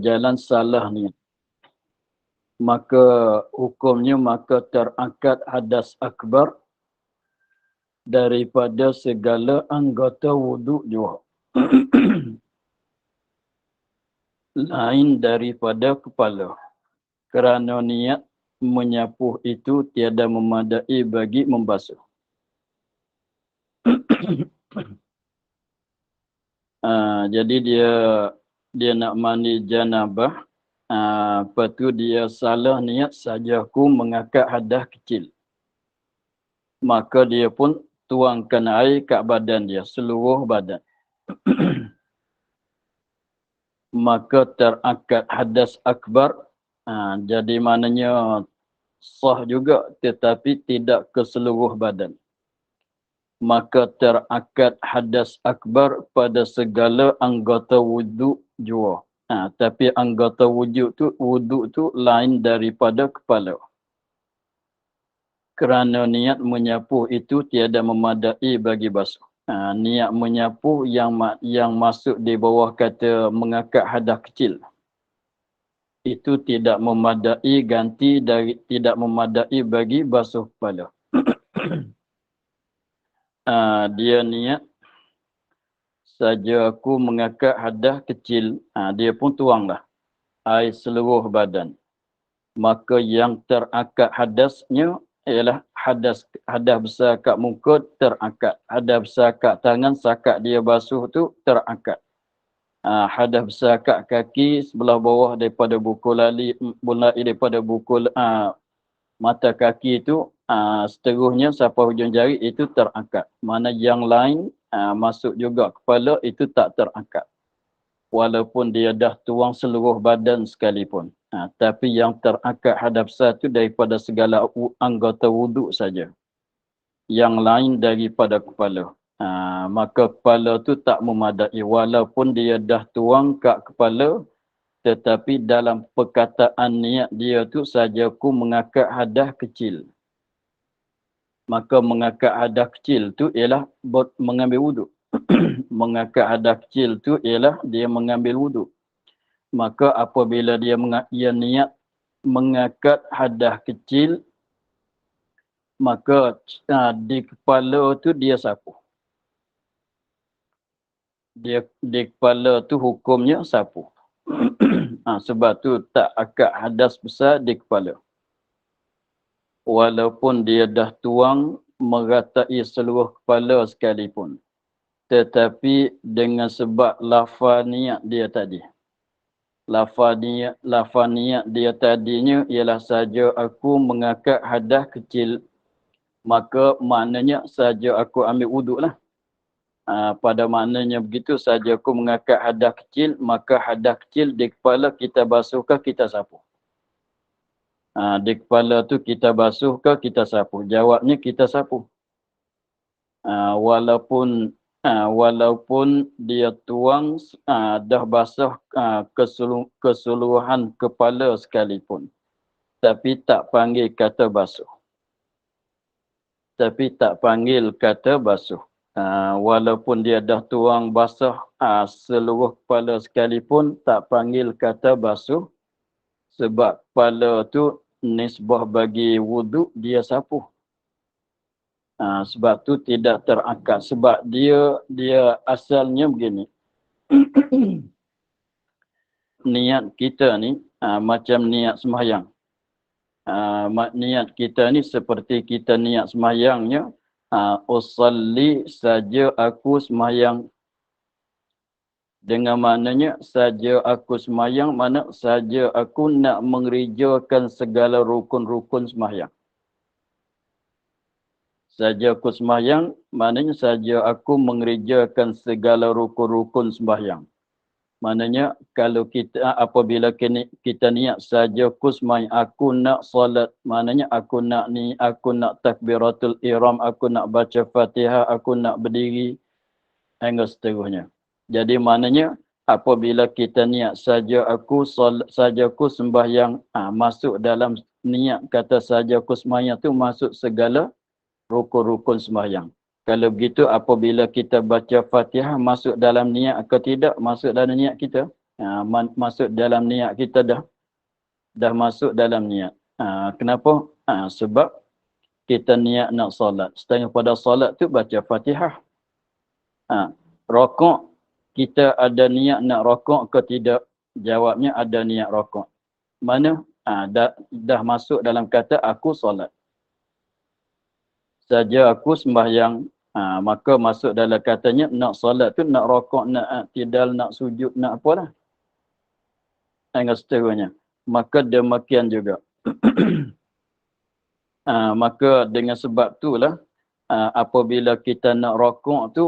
jalan salah niat, maka hukumnya maka terangkat hadas akbar daripada segala anggota wuduk juga. Lain daripada kepala. Kerana niat menyapuh itu tiada memadai bagi membasuh. Jadi dia nak mandi janabah. Lepas tu dia salah niat saja aku mengangkat hadas kecil. Maka dia pun tuangkan air kat badan dia, seluruh badan. Maka terangkat hadas akbar. Jadi maknanya sah juga tetapi tidak ke seluruh badan. Maka terangkat hadas akbar pada segala anggota wuduk jua. Tapi anggota wuduk tu lain daripada kepala. Kerana niat menyapu itu tiada memadai bagi basuh. Niat menyapu yang masuk di bawah kata mengangkat hadas kecil. Itu tidak memadai tidak memadai bagi basuh kepala. Dia niat saja aku mengangkat hadas kecil, dia pun tuanglah air seluruh badan. Maka yang terangkat hadasnya ialah hadas besar kat muka terangkat. Hadas besar kat tangan sakat dia basuh tu terangkat. Hadas besar kat kaki sebelah bawah daripada buku lali, mulai daripada buku mata kaki itu seterusnya sampai hujung jari itu terangkat. Mana yang lain masuk juga kepala itu tak terangkat. Walaupun dia dah tuang seluruh badan sekalipun. Tapi yang terangkat hadas besar itu daripada segala anggota wuduk saja. Yang lain daripada kepala. Maka kepala tu tak memadai. Walaupun dia dah tuang kat kepala, tetapi dalam perkataan niat dia tu saja aku mengangkat hadas kecil. Maka mengangkat hadas kecil tu ialah mengambil wuduk. Mengangkat hadas kecil tu ialah dia mengambil wuduk. Maka apabila dia niat mengangkat hadas kecil, maka di kepala tu dia sapu. Di kepala tu hukumnya sapu. Sebab tu tak akad hadas besar di kepala. Walaupun dia dah tuang meratai seluruh kepala sekalipun. Tetapi dengan sebab lafaz niat dia tadi. Lafaz niat dia tadinya ialah saja aku mengangkat hadas kecil. Maka maknanya saja aku ambil wuduk lah. Pada maknanya begitu saja aku mengangkat hadas kecil, maka hadas kecil di kepala kita basuh ke kita sapu. Di kepala tu kita basuh ke kita sapu. Jawabnya kita sapu. Walaupun dia tuang dah basah keseluruhan kepala sekalipun. Tapi tak panggil kata basuh. Walaupun dia dah tuang basah seluruh kepala sekalipun, tak panggil kata basuh. Sebab kepala tu nisbah bagi wuduk dia sapu. Sebab tu tidak terangkat. Sebab dia asalnya begini. Niat kita ni macam niat sembahyang. Niat kita ni seperti kita niat sembahyangnya. Usalli saja aku sembahyang. Dengan maknanya saja aku sembahyang, mana saja aku nak mengerjakan segala rukun-rukun sembahyang. Saja aku sembahyang, maknanya saja aku mengerjakan segala rukun-rukun sembahyang. Maknanya kalau apabila kita niat saja aku sembahyang, aku nak solat, maknanya aku nak takbiratul ihram, aku nak baca Fatihah, aku nak berdiri hingga seterusnya. Jadi maknanya apabila kita niat saja aku sembahyang, masuk dalam niat kata saja aku sembahyang tu masuk segala rukun-rukun sembahyang. Kalau begitu apabila kita baca Fatihah masuk dalam niat atau tidak masuk dalam niat kita? Masuk dalam niat kita dah masuk dalam niat. Kenapa? Sebab kita niat nak solat. Setengah pada solat tu baca Fatihah. Rokok, kita ada niat nak rokok ke tidak? Jawabnya ada niat rokok. Mana? Dah masuk dalam kata aku solat. Saja aku sembahyang, maka masuk dalam katanya nak solat tu, nak rokok, nak tidal, nak sujud, nak apalah. Dengan seterusnya. Maka demikian juga. Maka dengan sebab itulah apabila kita nak rokok tu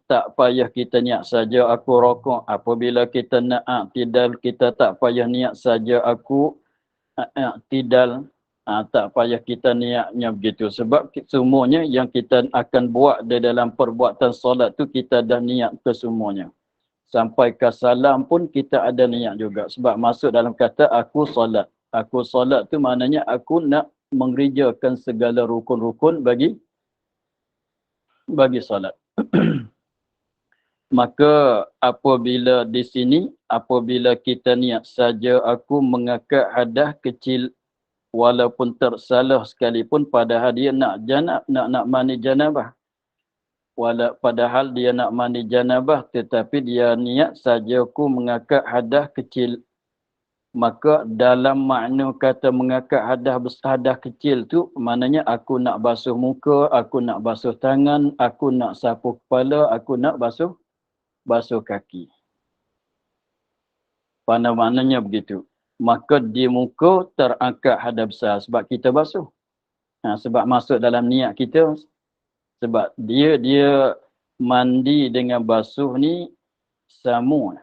tak payah kita niat saja aku rokok. Apabila kita nak tidal, kita tak payah niat saja aku tidal. Tak payah kita niatnya begitu. Sebab semuanya yang kita akan buat di dalam perbuatan solat tu kita dah niat ke semuanya. Sampai ke salam pun kita ada niat juga. Sebab masuk dalam kata aku solat. Aku solat tu maknanya aku nak mengerjakan segala rukun-rukun bagi solat. Maka apabila di sini, apabila kita niat saja aku mengangkat hadas kecil walaupun tersalah sekalipun, padahal dia nak mandi janabah. Padahal dia nak mandi janabah, tetapi dia niat saja aku mengangkat hadas kecil. Maka dalam makna kata mengangkat hadas kecil tu, maknanya aku nak basuh muka, aku nak basuh tangan, aku nak sapu kepala, aku nak basuh kaki. Pada maknanya begitu. Maka di muka terangkat hadas besar sebab kita basuh. Sebab masuk dalam niat kita. Sebab dia mandi dengan basuh ni sama.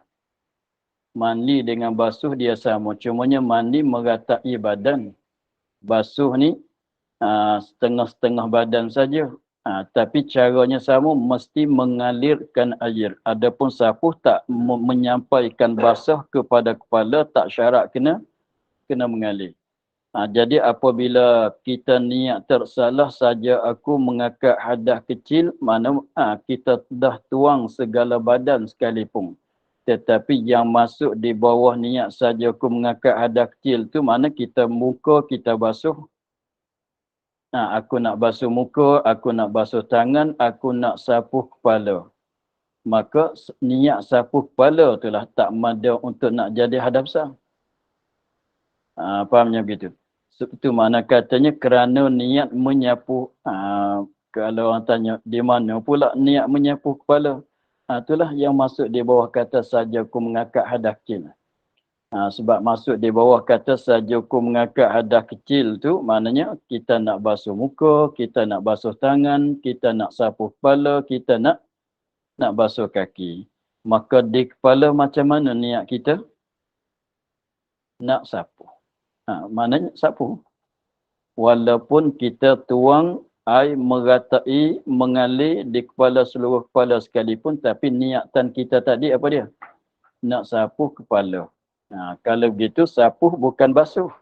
Mandi dengan basuh dia sama. Cumanya mandi meratai badan. Basuh ni setengah-setengah badan saja. Tapi caranya sama, mesti mengalirkan air. Adapun sapuh tak menyampaikan basah kepada kepala, tak syarat kena mengalir. Jadi apabila kita niat tersalah saja aku mengangkat hadas kecil, mana kita dah tuang segala badan sekalipun. Tetapi yang masuk di bawah niat saja aku mengangkat hadas kecil tu, mana kita muka kita basuh. Aku nak basuh muka, aku nak basuh tangan, aku nak sapu kepala. Maka niat sapu kepala itulah tak mada untuk nak jadi hadas besar. Fahamnya begitu. Itu mana katanya kerana niat menyapu. Kalau orang tanya di mana pula niat menyapu kepala. Itulah yang masuk di bawah kata saja aku mengangkat hadas kecil. Sebab masuk di bawah kata saja aku mengangkat hadas kecil tu, maknanya kita nak basuh muka, kita nak basuh tangan, kita nak sapu kepala, kita nak basuh kaki. Maka di kepala macam mana niat kita? Nak sapu. Maknanya sapu. Walaupun kita tuang air meratai, mengalir di kepala, seluruh kepala sekalipun, tapi niatan kita tadi apa dia? Nak sapu kepala. Kalau begitu sapuh bukan basuh.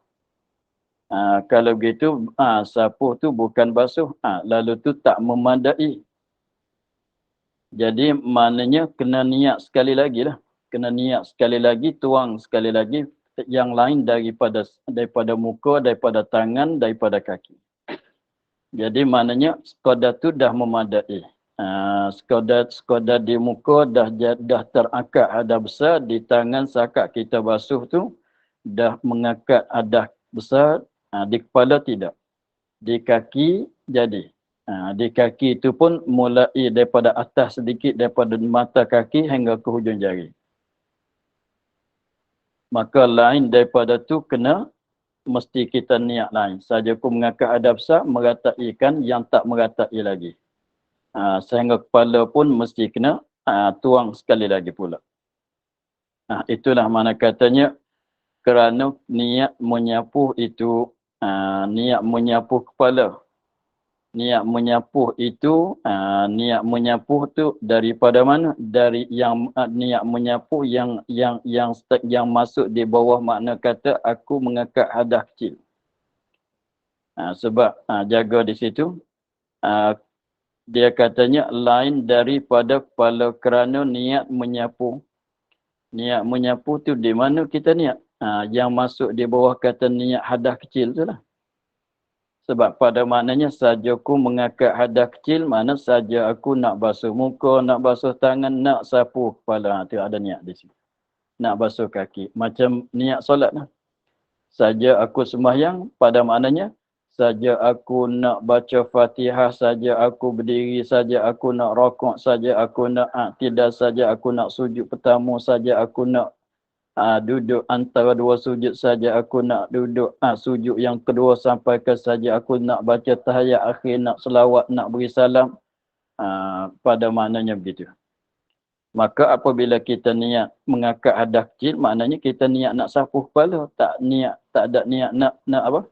Kalau begitu sapuh tu bukan basuh. Lalu tu tak memadai. Jadi maknanya kena niat sekali lagi lah. Kena niat sekali lagi, tuang sekali lagi yang lain daripada muka, daripada tangan, daripada kaki. Jadi maknanya sekadar tu dah memadai. Sekadar di muka dah terangkat hadas besar, di tangan sakat kita basuh tu dah mengangkat hadas besar, di kepala tidak. Di kaki jadi. Di kaki itu pun mulai daripada atas sedikit, daripada mata kaki hingga ke hujung jari. Maka lain daripada tu kena mesti kita niat lain. Saja aku mengangkat hadas besar, merataikan yang tak meratai lagi. Sehingga kepala pun mesti kena tuang sekali lagi pula. Itulah mana katanya kerana niat menyapu itu, niat menyapu kepala. Niat menyapu itu, niat menyapu tu daripada mana? Dari yang niat menyapu yang masuk di bawah makna kata aku mengangkat hadas kecil. Sebab jaga di situ. Dia katanya lain daripada kepala kerana niat menyapu. Niat menyapu tu di mana kita niat? Yang masuk di bawah kata niat hadas kecil tu lah. Sebab pada maknanya saja aku mengangkat hadas kecil, mana saja aku nak basuh muka, nak basuh tangan, nak sapu kepala. Tu ada niat di situ. Nak basuh kaki. Macam niat solat lah. Saja aku sembahyang, pada maknanya saja aku nak baca Fatihah, saja aku berdiri, saja aku nak rokok, saja aku nak tidak, saja aku nak sujud pertama, saja aku nak duduk antara dua sujud, saja aku nak duduk sujud yang kedua sampai ke saja aku nak baca tahiyat akhir, nak selawat, nak beri salam. Pada maknanya begitu. Maka apabila kita niat mengangkat hadas kecil, maknanya kita niat nak sapu kepala, tak ada niat nak apa?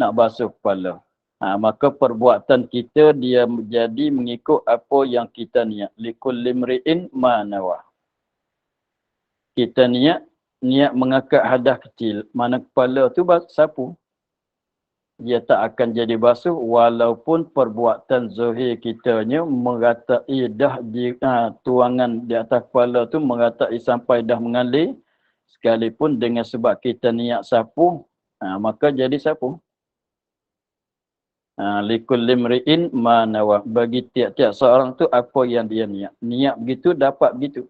Nak basuh kepala. Maka perbuatan kita dia menjadi mengikut apa yang kita niat. Likulli mri'in ma nawa. Kita niat mengangkat hadas kecil, mana kepala tu sapu. Dia tak akan jadi basuh walaupun perbuatan zahir kitanya meratai dah di tuangan di atas kepala tu meratai sampai dah mengalir, sekalipun dengan sebab kita niat sapu, maka jadi sapu. Likulli mri'in ma nawa. Bagi tiap-tiap seorang tu apa yang dia niat. Niat begitu dapat begitu.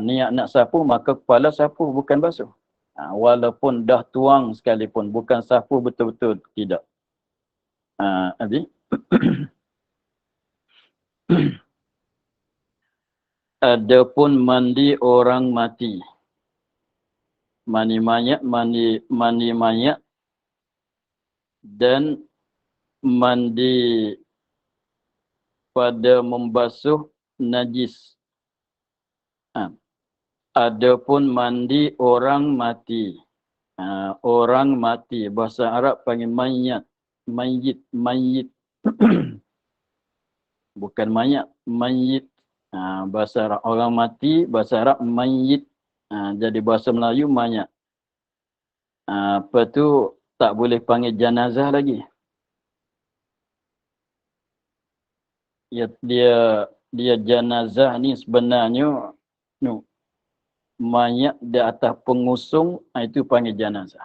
Niat nak sapu maka kepala sapu bukan basuh. Walaupun dah tuang sekalipun, bukan sapu betul-betul, tidak. Abi. Adapun mandi orang mati. Mandi mayat dan mandi pada membasuh najis. Adapun mandi orang mati. Orang mati. Bahasa Arab panggil mayat. Mayit. Bukan mayat. Mayit. Bahasa Arab orang mati. Bahasa Arab mayit. Jadi bahasa Melayu mayat. Apa tu tak boleh panggil jenazah lagi. Dia jenazah ni sebenarnya mayat di atas pengusung, itu panggil jenazah.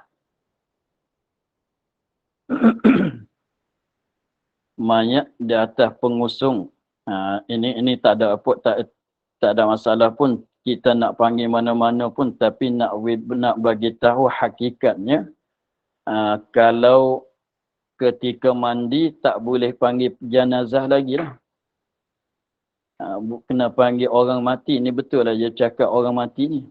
Mayat di atas pengusung. Ini tak ada apa, tak ada masalah pun kita nak panggil mana-mana pun, tapi nak bagi tahu hakikatnya, kalau ketika mandi tak boleh panggil jenazah lagi lah. Kena panggil orang mati. Ni betul lah dia cakap orang mati ni.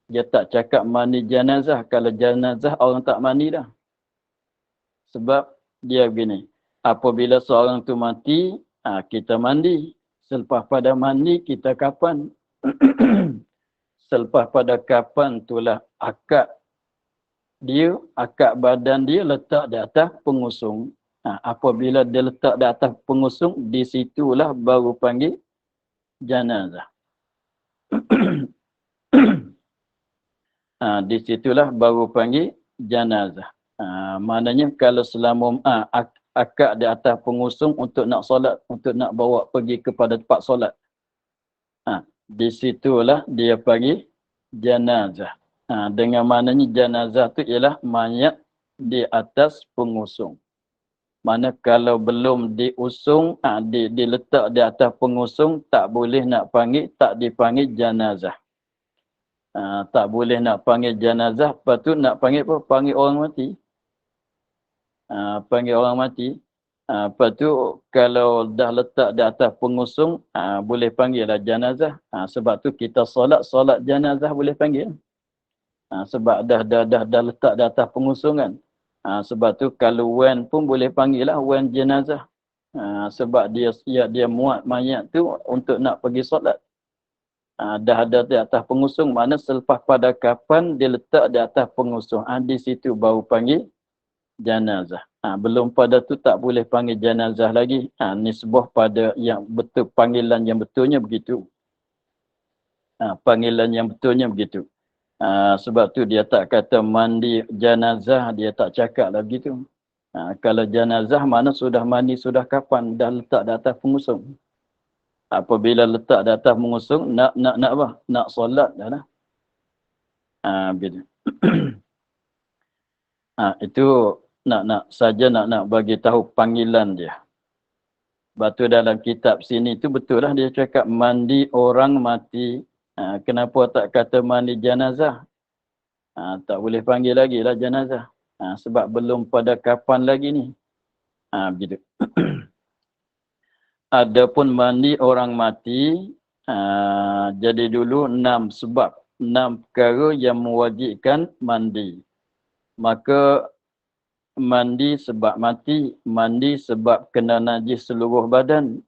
Dia tak cakap mandi jenazah. Kalau jenazah orang tak mandi dah. Sebab dia begini. Apabila seorang tu mati, kita mandi. Selepas pada mandi, kita kapan. Selepas pada kapan itulah akad badan dia letak di atas pengusung. Apabila dia letak di atas pengusung, di situlah baru panggil jenazah. Di situlah baru panggil jenazah. Maknanya kalau selama akad di atas pengusung untuk nak solat, untuk nak bawa pergi kepada tempat solat, di situlah dia panggil jenazah. Dengan maknanya jenazah tu ialah mayat di atas pengusung. Mana kalau belum diusung, diletak di atas pengusung, tak boleh nak panggil, tak dipanggil jenazah. Tak boleh nak panggil jenazah, lepas tu nak panggil apa? Panggil orang mati. Panggil orang mati. Lepas tu kalau dah letak di atas pengusung, boleh panggil lah jenazah. Sebab tu kita solat jenazah boleh panggil. Sebab dah letak di atas pengusung kan. Sebab tu kalau wan pun boleh panggil lah wan jenazah. Sebab dia muat mayat tu untuk nak pergi solat. Dah ada di atas pengusung, mana selepas pada kapan dia letak di atas pengusung. Di situ baru panggil jenazah. Belum pada tu tak boleh panggil jenazah lagi. Nisbah pada yang betul, panggilan yang betulnya begitu. Panggilan yang betulnya begitu. Sebab tu dia tak kata mandi jenazah, dia tak cakap lah begitu. Kalau jenazah mana sudah mandi, sudah kapan, dah letak di atas pengusung. Apabila letak di atas pengusung, nak apa? Nak solat dah lah. Begitu. Itu nak bagi tahu panggilan dia. Batu dalam kitab sini tu betul lah dia cakap mandi orang mati. Kenapa tak kata mandi jenazah? Tak boleh panggil lagi lah jenazah. Sebab belum pada kapan lagi ni. Begitu. Adapun mandi orang mati, jadi dulu 6 sebab. 6 perkara yang mewajibkan mandi. Maka mandi sebab mati, mandi sebab kena najis seluruh badan.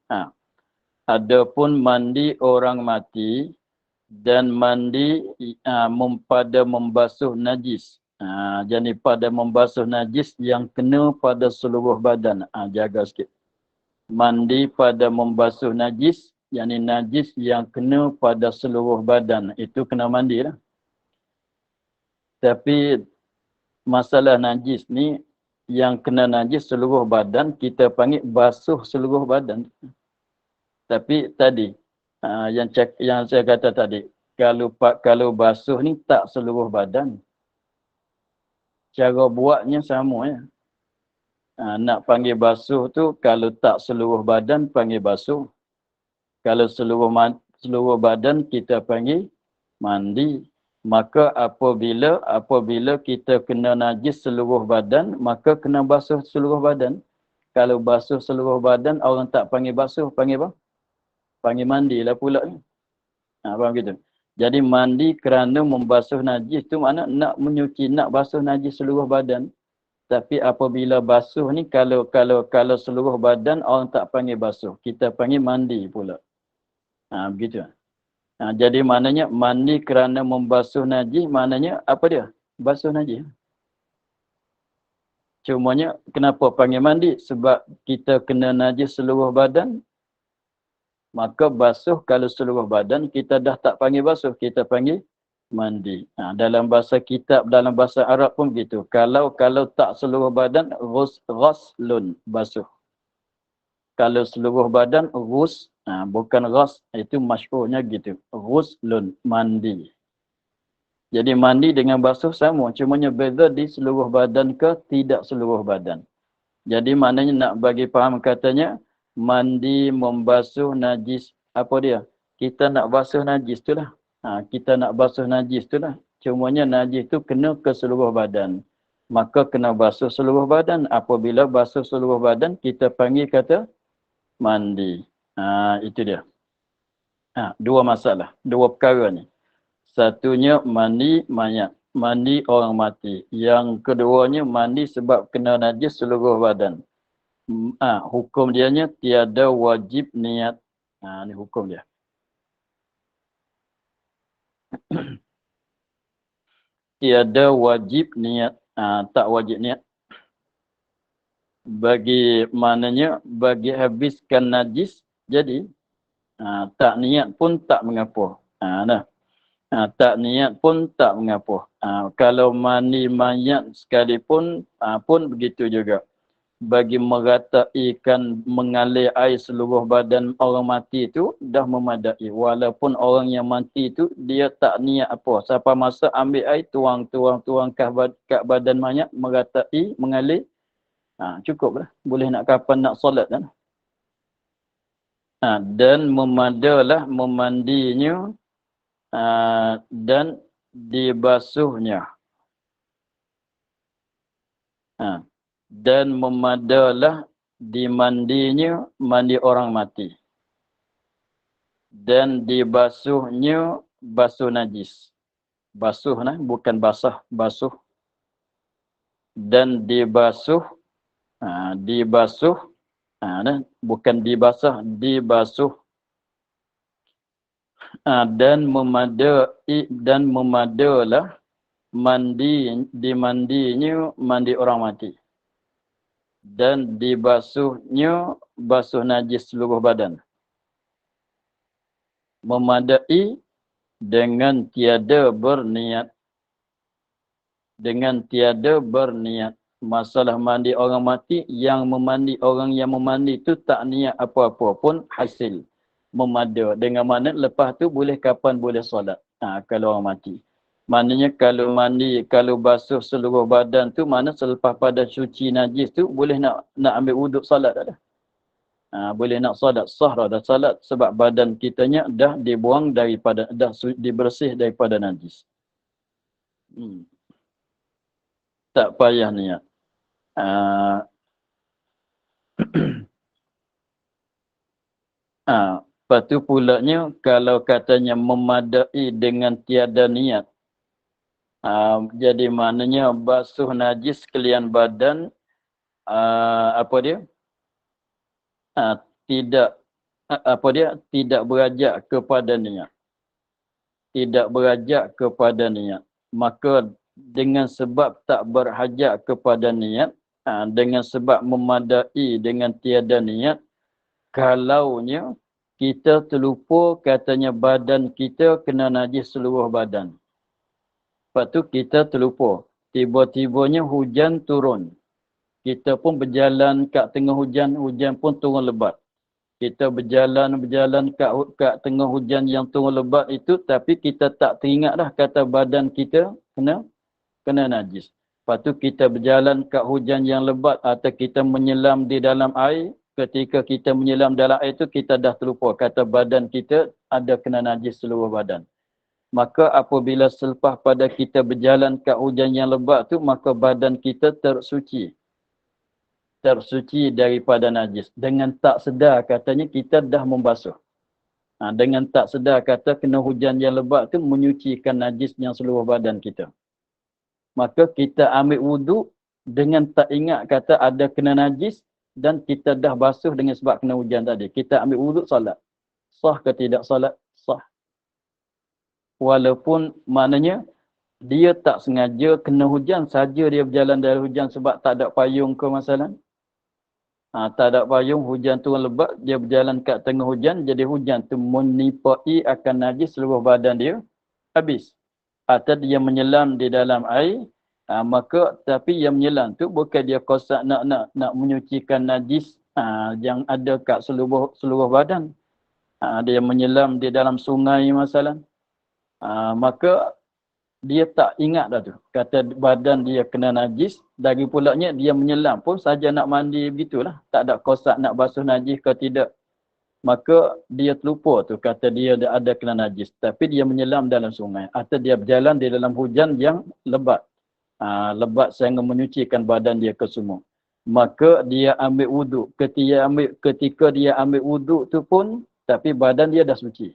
Adapun mandi orang mati dan mandi pada membasuh najis. Jadi pada membasuh najis yang kena pada seluruh badan. Jaga sikit. Mandi pada membasuh najis, yakni najis yang kena pada seluruh badan. Itu kena mandi lah. Tapi masalah najis ni, yang kena najis seluruh badan, kita panggil basuh seluruh badan. Tapi tadi, yang saya kata tadi, kalau basuh ni tak seluruh badan. Cara buatnya sama ya. Nak panggil basuh tu, kalau tak seluruh badan, panggil basuh. Kalau seluruh badan, kita panggil mandi. Maka apabila kita kena najis seluruh badan, maka kena basuh seluruh badan. Kalau basuh seluruh badan, orang tak panggil basuh, panggil apa? Panggil mandi lah pula ni. Faham gitu? Jadi mandi kerana membasuh najis tu makna nak menyuci, nak basuh najis seluruh badan. Tapi apabila basuh ni, kalau seluruh badan, orang tak panggil basuh. Kita panggil mandi pula. Begitu. Jadi maknanya mandi kerana membasuh najis, maknanya apa dia? Basuh najis. Cumanya kenapa panggil mandi? Sebab kita kena najis seluruh badan. Maka basuh kalau seluruh badan, kita dah tak panggil basuh, kita panggil mandi. Dalam bahasa kitab, dalam bahasa Arab pun begitu. Kalau tak seluruh badan, ghuslun, basuh. Kalau seluruh badan, bukan ghus, itu masyhurnya gitu. Ghuslun, mandi. Jadi mandi dengan basuh sama, cumanya beza di seluruh badan ke tidak seluruh badan. Jadi maknanya nak bagi faham katanya, mandi membasuh najis, apa dia? Kita nak basuh najis tu lah. Kita nak basuh najis tu lah. Cumanya najis tu kena ke seluruh badan. Maka kena basuh seluruh badan. Apabila basuh seluruh badan, kita panggil kata mandi. Itu dia. Dua masalah. Dua perkara ni. Satunya mandi mayat. Mandi orang mati. Yang keduanya mandi sebab kena najis seluruh badan. Hukum dianya tiada wajib niat. Ni hukum dia. Tiada wajib niat. Tak wajib niat. Bagi maknanya, bagi habiskan najis, jadi tak niat pun tak mengapa. Tak niat pun tak mengapa. Kalau mandi mayat sekalipun, pun begitu juga. Bagi merataikan mengalir air seluruh badan orang mati itu dah memadai. Walaupun orang yang mati itu dia tak niat apa. Siapa masa ambil air tuang kat badan mayat, meratai, mengalir. Cukuplah. Boleh nak kapan nak solat kan. Dan memadalah memandinya dan dibasuhnya. Dan memadalah dimandinya mandi orang mati. Dan dibasuhnya basuh najis. Basuh bukan basah, basuh. Dan dibasuh, bukan dibasah, dibasuh. Dan memadalah dimandinya mandi orang mati. Dan dibasuhnya basuh najis seluruh badan. Memadai dengan tiada berniat. Dengan tiada berniat. Masalah mandi orang mati, yang orang yang memandi itu tak niat apa-apa pun hasil. Memada. Dengan mana lepas tu boleh kapan boleh solat. Kalau orang mati. Maknanya kalau mandi, kalau basuh seluruh badan tu, mana selepas pada suci najis tu, boleh nak ambil wuduk salat dah. Boleh nak salat sah dah salat sebab badan kitanya dah dibuang daripada, dibersih daripada najis. Tak payah niat. Lepas tu pulanya kalau katanya memadai dengan tiada niat. Jadi maknanya basuh najis sekalian badan, apa dia? Tidak berajak kepada niat. Tidak berajak kepada niat. Maka dengan sebab tak berhajat kepada niat, dengan sebab memadai dengan tiada niat, kalaunya kita terlupa katanya badan kita kena najis seluruh badan. Lepas tu kita terlupa. Tiba-tibanya hujan turun. Kita pun berjalan kat tengah hujan, hujan pun turun lebat. Kita berjalan kat tengah hujan yang turun lebat itu, tapi kita tak teringat dah kata badan kita kena najis. Lepas tu kita berjalan kat hujan yang lebat atau kita menyelam di dalam air. Ketika kita menyelam dalam air itu, kita dah terlupa kata badan kita ada kena najis seluruh badan. Maka apabila selepas pada kita berjalan kat hujan yang lebat tu, maka badan kita tersuci daripada najis. Dengan tak sedar katanya kita dah membasuh. Dengan tak sedar kata kena hujan yang lebat tu menyucikan najis yang seluruh badan kita. Maka kita ambil wuduk dengan tak ingat kata ada kena najis dan kita dah basuh dengan sebab kena hujan tadi. Kita ambil wuduk salat. Sah ke tidak salat? Sah. Walaupun maknanya dia tak sengaja kena hujan saja, dia berjalan dari hujan sebab tak ada payung ke masalah. Tak ada payung, hujan turun lebat, dia berjalan kat tengah hujan, jadi hujan tu menipai akan najis seluruh badan dia, habis. Atau dia menyelam di dalam air, maka tapi yang menyelam tu bukan dia kosak nak menyucikan najis yang ada kat seluruh badan. Dia menyelam di dalam sungai masalah. Maka dia tak ingat dah tu. Kata badan dia kena najis, dari pulaknya dia menyelam pun saja nak mandi begitulah. Tak ada kosak nak basuh najis ke tidak. Maka dia terlupa tu kata dia ada kena najis. Tapi dia menyelam dalam sungai. Atau dia berjalan di dalam hujan yang lebat. Lebat sehingga menyucikan badan dia ke semua. Maka dia ambil wuduk. Ketika dia ambil wuduk tu pun, tapi badan dia dah suci.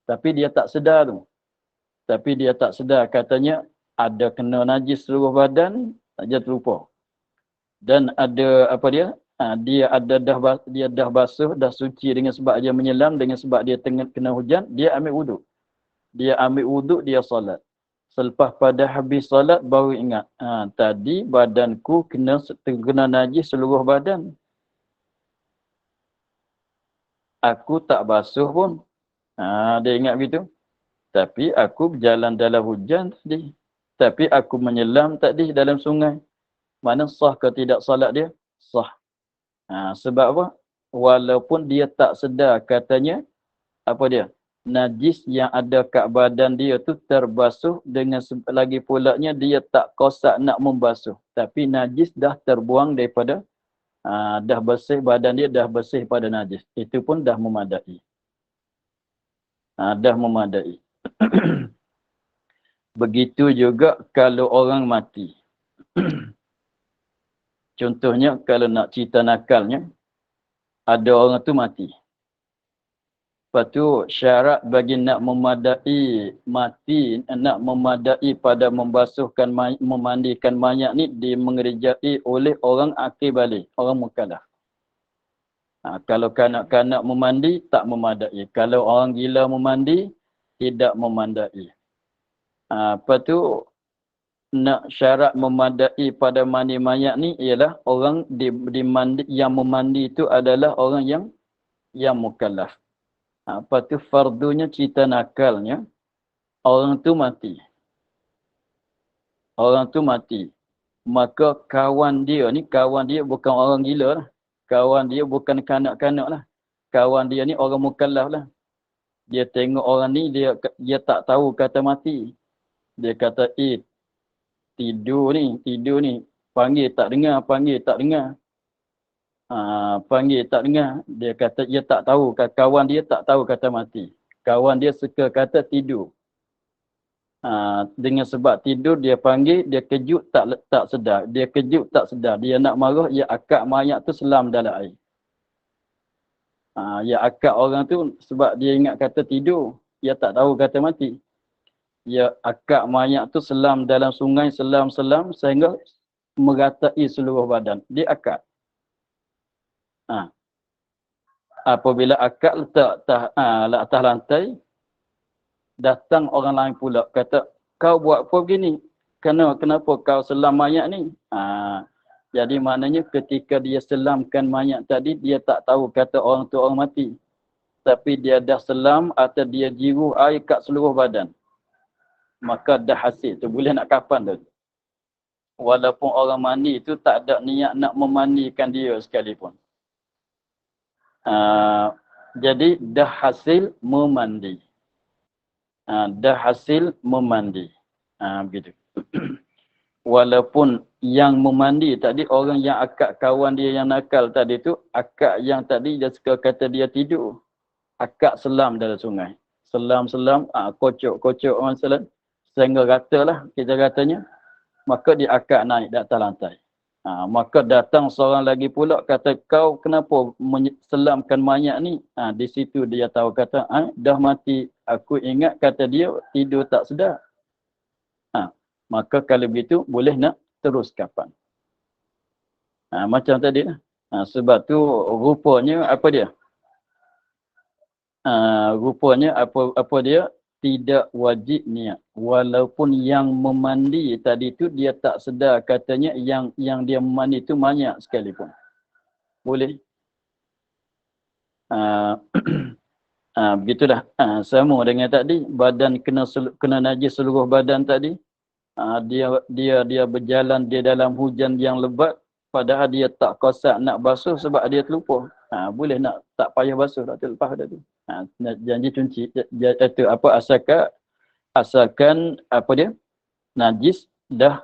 Tapi dia tak sedar tu. Tapi dia tak sedar katanya ada kena najis seluruh badan, saja terlupa. Dan ada apa dia? Dia dah basuh, dah suci dengan sebab dia menyelam, dengan sebab dia kena hujan, dia ambil wuduk. Dia solat. Selepas pada habis solat baru ingat, tadi badanku kena najis seluruh badan. Aku tak basuh pun. Dia ingat begitu. Tapi aku berjalan dalam hujan tadi. Tapi aku menyelam tadi dalam sungai. Mana sah ke tidak salat dia? Sah. Sebab apa? Walaupun dia tak sedar katanya, apa dia? Najis yang ada kat badan dia tu terbasuh dengan lagi pulaknya dia tak kosak nak membasuh. Tapi najis dah terbuang daripada, dah bersih badan dia, dah bersih pada najis. Itu pun dah memadai. Dah memadai. Begitu juga kalau orang mati. Contohnya kalau nak cerita nakalnya, ada orang tu mati. Lepas tu syarat bagi nak memadai mati, nak memadai pada membasuhkan, memandikan mayat ni dimengerjai oleh orang akil balik, orang mukallaf. Kalau kanak-kanak memandi, tak memadai. Kalau orang gila memandi, tidak memadai. Lepas tu nak syarat memadai pada mandi mayat ni ialah orang yang memandi itu adalah orang yang mukallaf. Lepas tu fardunya cerita nakalnya, orang tu mati. Maka kawan dia bukan orang gila lah. Kawan dia bukan kanak-kanak lah. Kawan dia ni orang mukallaf lah. Dia tengok orang ni, dia tak tahu kata mati. Dia kata, tidur ni. Panggil tak dengar. Panggil tak dengar. Dia kata, dia tak tahu. Kawan dia tak tahu kata mati. Kawan dia suka kata tidur. Dengan sebab tidur, dia panggil, dia kejut tak sedar. Dia nak marah, dia akak mayat tu selam dalam air. Ya akak orang tu sebab dia ingat kata tidur. Dia tak tahu kata mati. Ya akak mayat tu selam dalam sungai, selam sehingga meratai seluruh badan. Dia akak. Apabila akak letak atas lantai, datang orang lain pula kata, kau buat apa begini? Kenapa kau selam mayat ni? Jadi maknanya ketika dia selamkan mayat tadi, dia tak tahu kata orang tu orang mati. Tapi dia dah selam atau dia jiru air kat seluruh badan. Maka dah hasil tu. Boleh nak kapan tu. Walaupun orang mandi tu tak ada niat nak memandikan dia sekalipun. Jadi dah hasil memandi. Begitu. Walaupun yang memandi tadi, orang yang akak kawan dia yang nakal tadi tu, akak yang tadi dia suka kata dia tidur. Akak selam dalam sungai. Selam, kocok orang selam. Sehingga ratalah kita katanya. Maka dia akak naik di atas lantai. Maka datang seorang lagi pula kata, kau kenapa selamkan mayat ni? Di situ dia tahu kata, dah mati. Aku ingat kata dia tidur tak sedar. Maka kalau begitu boleh nak terus kapan. Macam tadi lah. Sebab tu rupanya apa dia? Rupanya apa dia? Tidak wajib niat. Walaupun yang memandi tadi tu dia tak sedar katanya yang dia memandi tu mayat sekalipun. Boleh. Begitulah. Sama dengan tadi, badan kena najis seluruh badan tadi. Dia berjalan dia dalam hujan yang lebat, padahal dia tak kosak nak basuh sebab dia terlupa. Boleh nak tak payah basuh dah terlepas dah tu. Janji cunci itu apa, asalkan apa dia, najis dah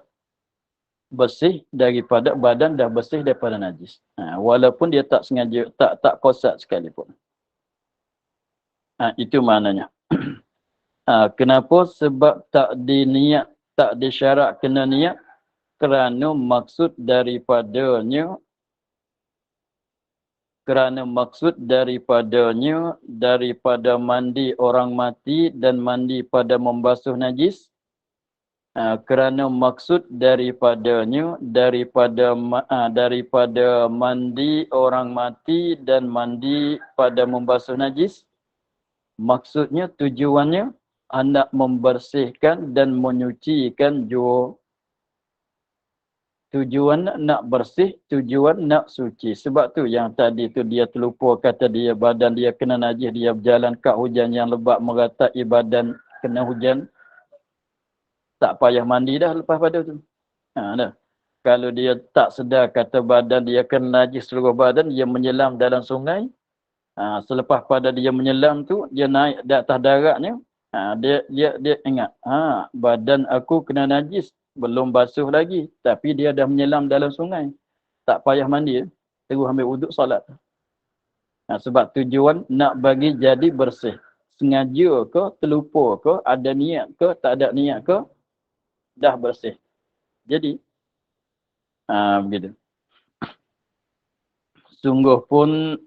bersih daripada badan, dah bersih daripada najis. Walaupun dia tak sengaja tak kosak sekalipun. Itu maknanya. Kenapa? Sebab tak diniat, tak disyarat kena niat, kerana maksud daripadanya daripada mandi orang mati dan mandi pada membasuh najis. Kerana maksud daripadanya daripada mandi orang mati dan mandi pada membasuh najis. Maksudnya, tujuannya hendak membersihkan dan menyucikan jua. Tujuan nak bersih, tujuan nak suci. Sebab tu yang tadi tu dia terlupa kata dia badan dia kena najis, dia berjalan kat hujan yang lebat meratai badan kena hujan. Tak payah mandi dah lepas pada tu. Dah. Kalau dia tak sedar kata badan dia kena najis seluruh badan, dia menyelam dalam sungai. Selepas pada dia menyelam tu, dia naik di atas daratnya. Dia ingat, badan aku kena najis. Belum basuh lagi. Tapi dia dah menyelam dalam sungai. Tak payah mandi. Terus ambil wuduk solat. Sebab tujuan nak bagi jadi bersih. Sengaja ke, terlupa ke, ada niat ke, tak ada niat ke, dah bersih. Jadi, begitu. Sungguh pun,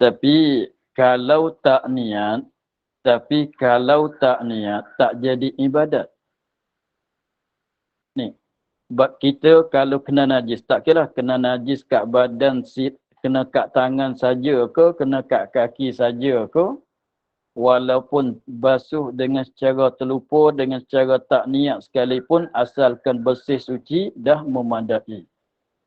tapi kalau tak niat, tak jadi ibadat. Ni, kita kalau kena najis, tak kira kena najis kat badan, kena kat tangan saja ke, kena kat kaki saja ke, walaupun basuh dengan secara terlupa, dengan secara tak niat sekalipun, asalkan bersih suci, dah memadai.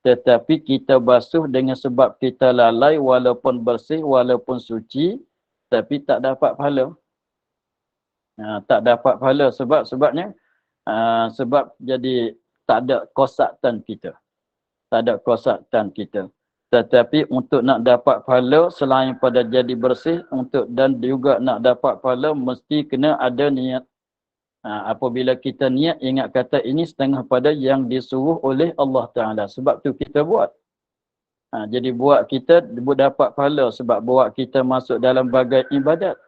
Tetapi kita basuh dengan sebab kita lalai, walaupun bersih, walaupun suci, tapi tak dapat pahala. Tak dapat pahala sebabnya, sebab jadi tak ada kosaktan kita. Tetapi untuk nak dapat pahala, selain pada jadi bersih, dan juga nak dapat pahala, mesti kena ada niat. Apabila kita niat, ingat kata ini setengah pada yang disuruh oleh Allah Ta'ala. Sebab tu kita buat. Jadi buat kita dapat pahala sebab buat kita masuk dalam bagai ibadat.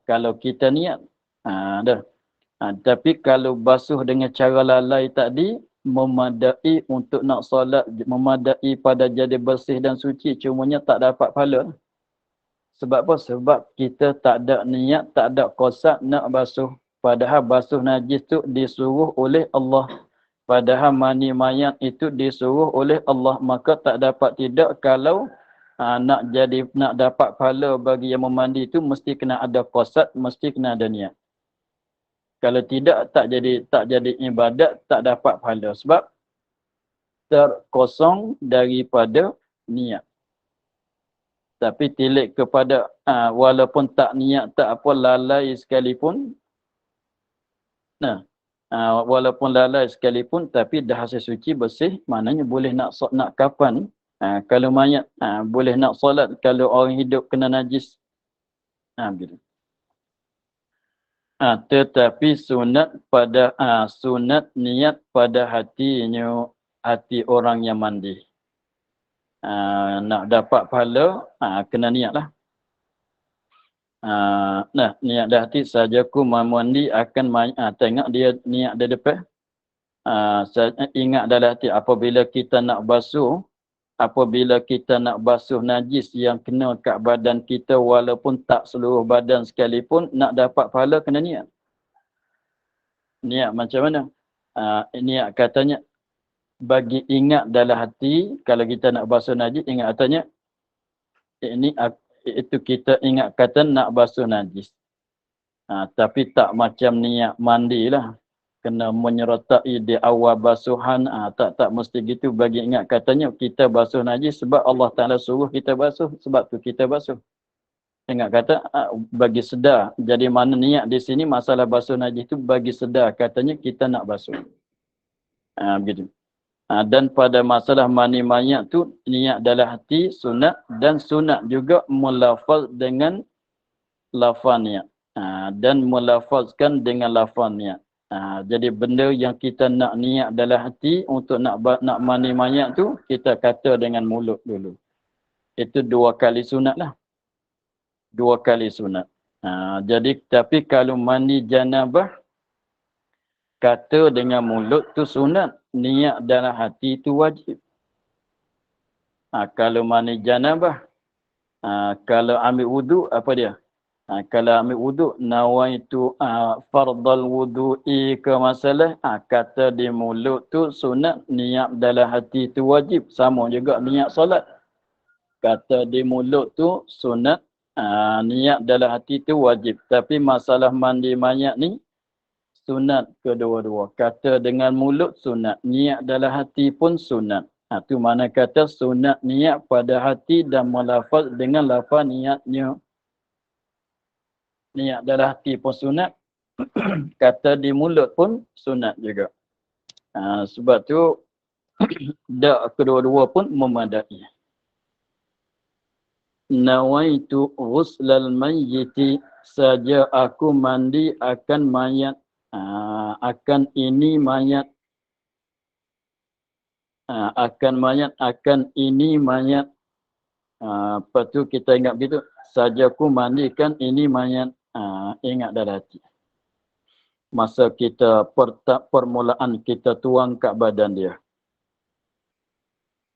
Kalau kita niat. Dah. Tapi kalau basuh dengan cara lalai tadi, memadai untuk nak solat, memadai pada jadi bersih dan suci, cumanya tak dapat pahala. Sebab apa? Sebab kita tak ada niat, tak ada qasad nak basuh. Padahal basuh najis tu disuruh oleh Allah. Padahal mani mayat itu disuruh oleh Allah. Maka tak dapat tidak kalau nak dapat pahala bagi yang memandi itu mesti kena ada qasad, mesti kena ada niat. Kalau tidak, tak jadi ibadat, tak dapat pahala. Sebab terkosong daripada niat. Tapi tilik kepada, walaupun tak niat, tak apa, lalai sekalipun. Walaupun lalai sekalipun, tapi dah hasil suci, bersih, maknanya boleh nak kapan. Kalau mayat, boleh nak solat. Kalau orang hidup kena najis. Begitu. Tetapi sunat niat pada hatinya, hati orang yang mandi. Nak dapat pahala, kena niat lah. Niat dah hati saja ku mandi akan tengok dia niat di depan. Ingat dalam hati apabila kita nak basuh najis yang kena kat badan kita walaupun tak seluruh badan sekalipun, nak dapat pahala kena niat. Niat macam mana? Niat katanya bagi ingat dalam hati, kalau kita nak basuh najis, ingat katanya itu kita ingat kata nak basuh najis. Tapi tak macam niat mandi lah. Kena menyertai di awal basuhan. Tak mesti gitu. Bagi ingat katanya kita basuh najis sebab Allah Ta'ala suruh kita basuh. Sebab tu kita basuh. Ingat kata bagi sedar. Jadi mana niat di sini masalah basuh najis tu bagi sedar. Katanya kita nak basuh. Begitu. Dan pada masalah mani mayat tu niat dalam hati sunat dan sunat juga melafaz dengan lafaz niat. Dan melafazkan dengan lafaz niat. Jadi benda yang kita nak niat dalam hati untuk nak mani mayat tu, kita kata dengan mulut dulu. Itu 2 kali sunat lah. 2 kali sunat. Jadi tapi kalau mani janabah, kata dengan mulut tu sunat. Niat dalam hati tu wajib. Kalau mani janabah, kalau ambil wuduk, apa dia? Kalau ambil wuduk, nawaitu fardal wudu'i ke masalah, kata di mulut tu sunat, niat dalam hati tu wajib. Sama juga niat solat. Kata di mulut tu sunat, niat dalam hati tu wajib. Tapi masalah mandi mayat ni, sunat kedua-dua. Kata dengan mulut sunat, niat dalam hati pun sunat. Itu mana kata sunat niat pada hati dan melafaz dengan lafaz niatnya. Niat dalam hati pun sunat. Kata di mulut pun sunat juga. Sebab tu kedua-dua pun memadai. Nawaitu ghuslal mayyiti, saja aku mandi akan mayat. Akan ini mayat. Akan ini mayat. Lepas tu kita ingat begitu. Saja aku mandikan ini mayat. Ingat dalam hati. Masa kita permulaan kita tuang kat badan dia.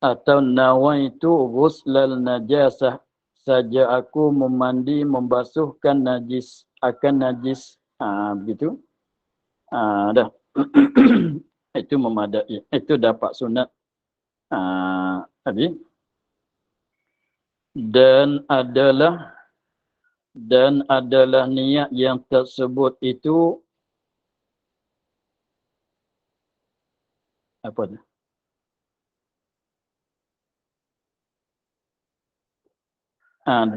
Atau nawaitu ghuslal najasah, saja aku membasuhkan najis, akan najis. Begitu. Dah. Itu memadai. Itu dapat sunat. Habis. Dan adalah niat yang tersebut itu apa tu?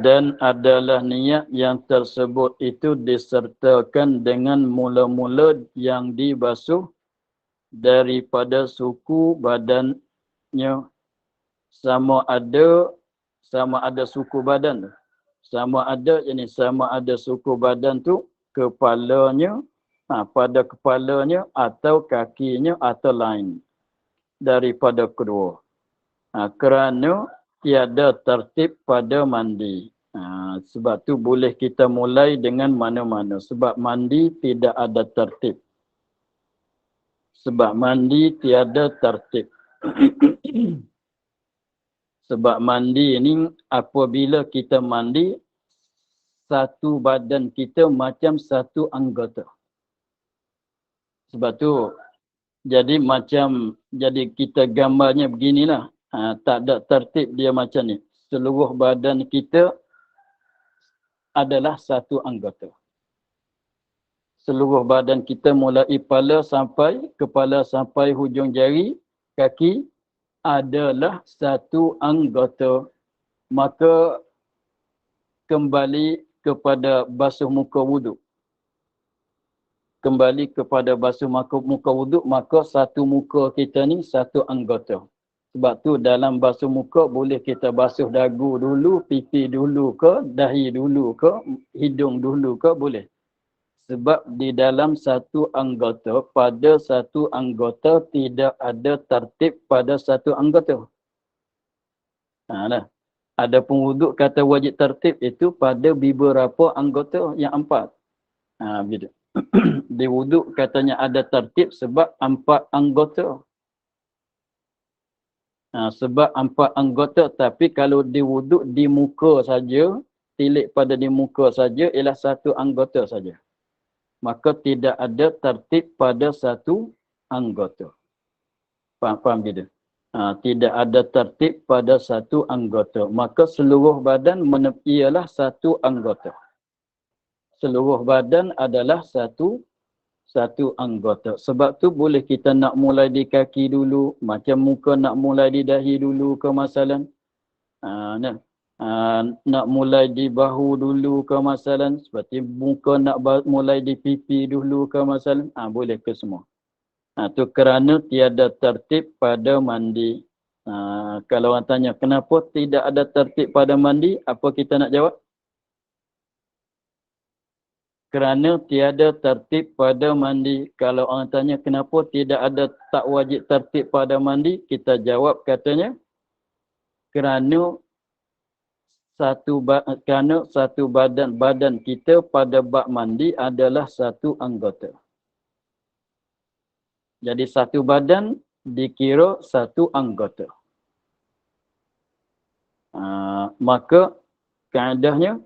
Dan adalah niat yang tersebut itu disertakan dengan mula-mula yang dibasuh daripada suku badannya, sama ada suku badan. Sama ada suku badan tu kepalanya pada kepalanya atau kakinya atau lain daripada kedua. Kerana tiada tertib pada mandi. Sebab tu boleh kita mulai dengan mana-mana. Sebab mandi tidak ada tertib. Sebab mandi tiada tertib. Sebab mandi ini apabila kita mandi, satu badan kita macam satu anggota. Sebab tu jadi kita gambarnya beginilah. Tak ada tertib dia macam ni. Seluruh badan kita adalah satu anggota. Seluruh badan kita mulai kepala sampai hujung jari, kaki adalah satu anggota. Maka kembali kepada basuh muka wuduk. Kembali kepada basuh muka wuduk, maka satu muka kita ni satu anggota. Sebab tu dalam basuh muka boleh kita basuh dagu dulu, pipi dulu ke, dahi dulu ke, hidung dulu ke, boleh. Sebab di dalam satu anggota, pada satu anggota tidak ada tertib pada satu anggota. Adapun wuduk kata wajib tertib itu pada beberapa anggota yang 4. Begitu. Di wuduk katanya ada tertib sebab 4 anggota. Sebab 4 anggota, tapi kalau di wuduk di muka saja, tilik pada di muka saja ialah satu anggota saja. Maka tidak ada tertib pada satu anggota. Faham gitu? Tidak ada tertib pada satu anggota. Maka seluruh badan ialah satu anggota. Seluruh badan adalah satu anggota. Sebab tu boleh kita nak mulai di kaki dulu, macam muka nak mulai di dahi dulu ke masalan. Nak mulai di bahu dulu ke masalan, seperti muka nak mulai di pipi dulu ke masalan. Boleh ke semua. Tu kerana tiada tertib pada mandi. Kalau orang tanya kenapa tidak ada tertib pada mandi, apa kita nak jawab? Kerana tiada tertib pada mandi. Kalau orang tanya kenapa tidak ada tak wajib tertib pada mandi, kita jawab katanya kerana satu badan kita pada bab mandi adalah satu anggota. Jadi satu badan dikira satu anggota. Maka kaedahnya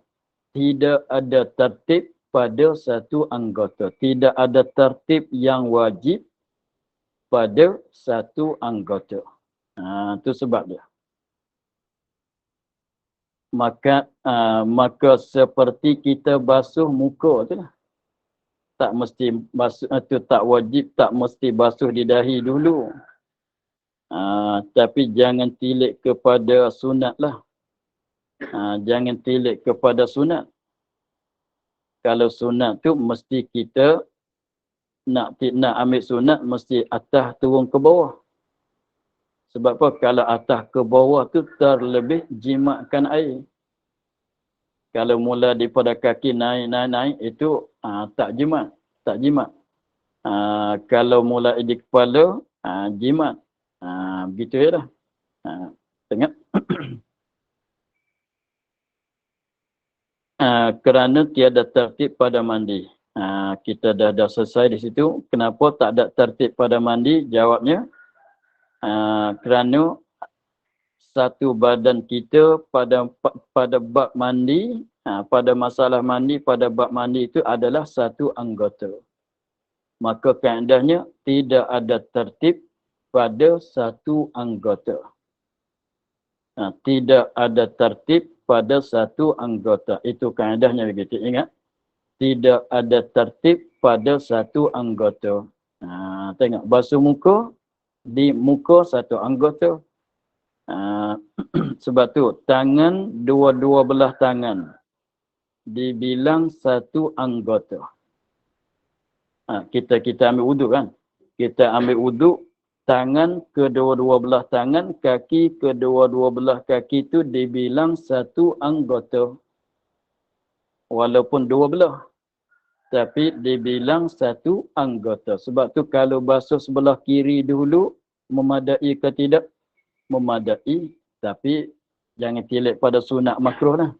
tidak ada tertib pada satu anggota. Tidak ada tertib yang wajib pada satu anggota. Itu sebab dia. Maka seperti kita basuh muka tu lah. Tak mesti basuh, itu tak wajib, tak mesti basuh di dahi dulu. Tapi jangan tilik kepada sunat lah. Jangan tilik kepada sunat. Kalau sunat tu mesti kita nak ambil sunat mesti atas turun ke bawah. Sebab apa? Kalau atas ke bawah tu terlebih jimatkan air. Kalau mula daripada kaki naik itu tak jimat. Kalau mula di kepala jimat. Begitu ya dah. Tengok. Kerana tiada tertib pada mandi. Kita dah selesai di situ. Kenapa tak ada tertib pada mandi? Jawabnya kerana satu badan kita pada bab mandi, pada masalah mandi, pada bab mandi itu adalah satu anggota. Maka kaedahnya tidak ada tertib pada satu anggota. Tidak ada tertib pada satu anggota. Itu kaedahnya begitu. Ingat. Tidak ada tertib pada satu anggota. Tengok. Basuh muka. Di muka satu anggota. Sebab tu tangan, dua-dua belah tangan dibilang satu anggota. Kita ambil wuduk kan. Kita ambil wuduk, tangan kedua-dua belah tangan, kaki kedua-dua belah kaki itu dibilang satu anggota. Walaupun dua belah. tapi dibilang satu anggota. Sebab tu kalau basuh sebelah kiri dulu, memadai ke tidak? Memadai, tapi jangan tilik pada sunat makruh lah.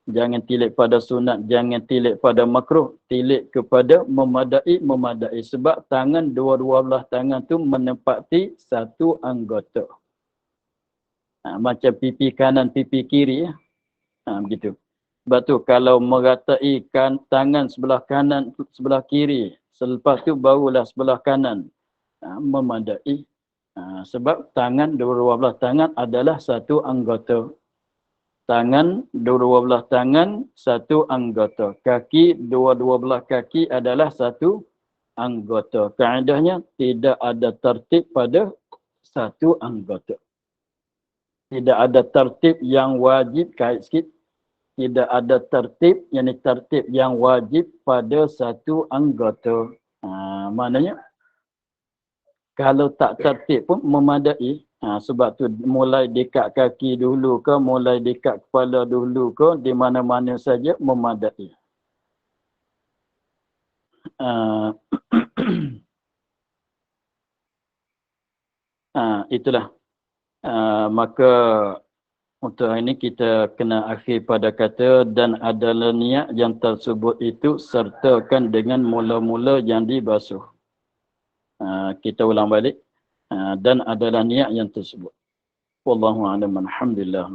Jangan tilik pada sunat, jangan tilik pada makruh. Tilik kepada memadai. Sebab tangan, dua-dua belah tangan tu menempati satu anggota. Macam pipi kanan, pipi kiri. Begitu. Sebab tu kalau merataikan tangan sebelah kanan, sebelah kiri, selepas tu barulah sebelah kanan memadai. Sebab tangan, dua-dua belah tangan adalah satu anggota. Tangan, dua-dua belah tangan, satu anggota. Kaki, dua-dua belah kaki adalah satu anggota. Kaedahnya tidak ada tertib pada satu anggota. Tidak ada tertib yang wajib, kait sikit. Tidak ada tertib, tertib yang wajib pada satu anggota. Maknanya, kalau tak tertib pun memadai. Sebab tu mulai dekat kaki dulu ke, mulai dekat kepala dulu ke, di mana-mana saja memadai. Itulah. Maka untuk hari ini kita kena akhir pada kata dan adalah niat yang tersebut itu sertakan dengan mula-mula yang dibasuh. Kita ulang balik. Dan adalah niat yang tersebut. Wallahu a'lam. Alhamdulillah.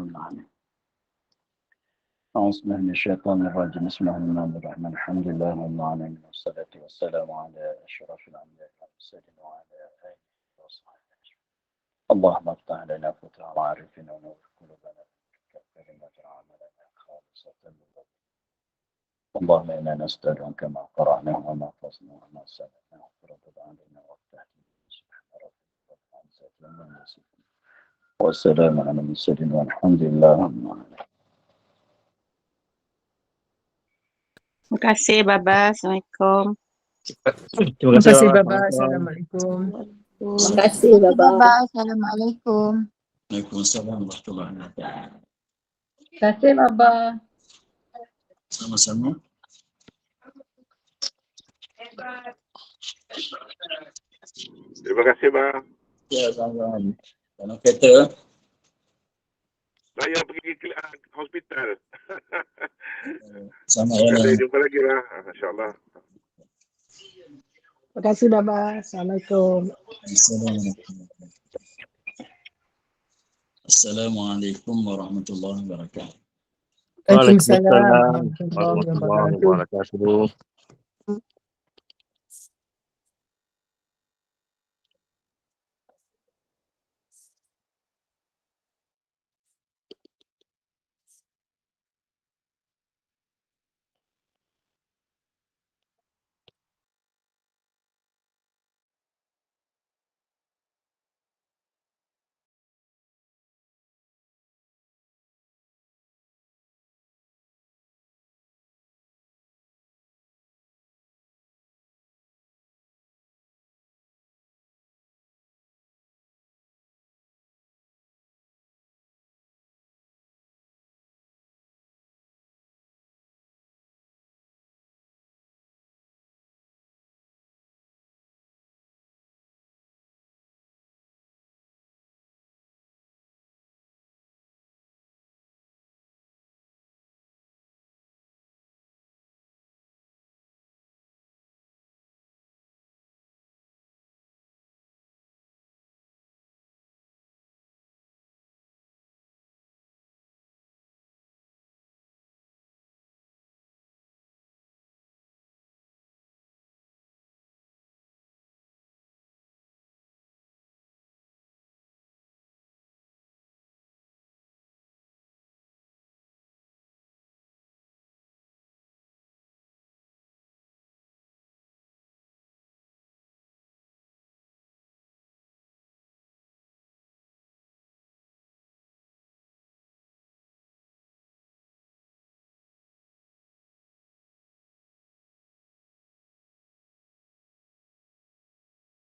A'udzubillahi minasyaitonir rajim. Bismillahirrahmanirrahim. Alhamdulillah rabbil alamin. Wassalatu wassalamu ala asyrafil anbiya'i wal mursalin wa ala alihi wa sahbihi. Allahumma iftah lana futuha ma'arifina wa nur qulubana كلمة عملنا خالصة لله. اللهم إنا نستودعك ما قرأناه وما حفظناه وما سمعناه فرد علينا وافتح سبحان ربك رب العزة عما يصفون والسلام على المرسلين والحمد لله رب العالمين. Terima kasih Baba. Assalamualaikum. Terima kasih Baba. Assalamualaikum. Terima kasih Baba. Assalamualaikum. Waalaikumsalam warahmatullahi wabarakatuh. Terima kasih Baba. Sama-sama. Terima kasih Bang. Ya, sama-sama. Dalam kereta. Saya pergi ke hospital. Sama ya. Kita jumpa lagi lah. InsyaAllah. Terima kasih Baba. Assalamualaikum. Assalamualaikum warahmatullahi wabarakatuh. Waalaikumsalam warahmatullahi wabarakatuh.